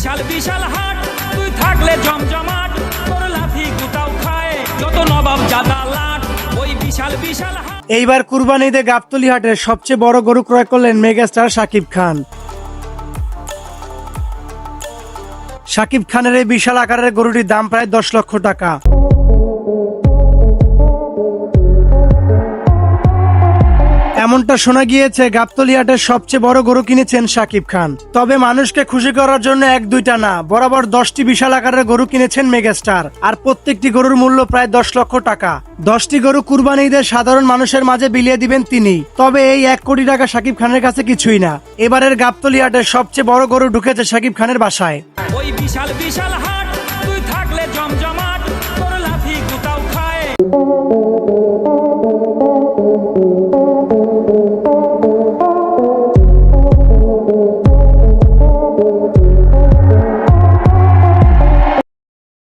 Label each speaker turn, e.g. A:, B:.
A: বিশাল বিশাল হাট তুই থাকলে জমজমাট তোর লাথি গুতাও খায় যত নবাব জাদা লাট ওই বিশাল বিশাল হাট।
B: এইবার কুরবানি ঈদে গাবতলী হাটের সবচেয়ে বড় গরু ক্রয় করলেন মেগাস্টার শাকিব খান। শাকিব খানের এই বিশাল আকারের গরুটির দাম প্রায় 10 লক্ষ টাকা। এমনটা শোনা গিয়েছে গাবতলী হাটের সবচেয়ে বড় গরু কিনেছেন শাকিব খান। তবে মানুষকে খুশি করার জন্য এক দুইটা না, বরাবর 10টি বিশাল আকারের গরু কিনেছেন মেগাস্টার। আর প্রত্যেকটি গরুর মূল্য প্রায় 10 লক্ষ টাকা। 10টি গরু কুরবানি ঈদে সাধারণ মানুষের মাঝে বিলিয়ে দিবেন তিনি। তবে এই 1 কোটি টাকা শাকিব খানের কাছে কিছুই না। এবারের গাবতলী হাটের সবচেয়ে বড় গরু ঢুকেছে শাকিব খানের বাসায়।
A: ওই বিশাল বিশাল হাট তুই থাকলে জমজমাট তোর লাথি গুতাও খায়।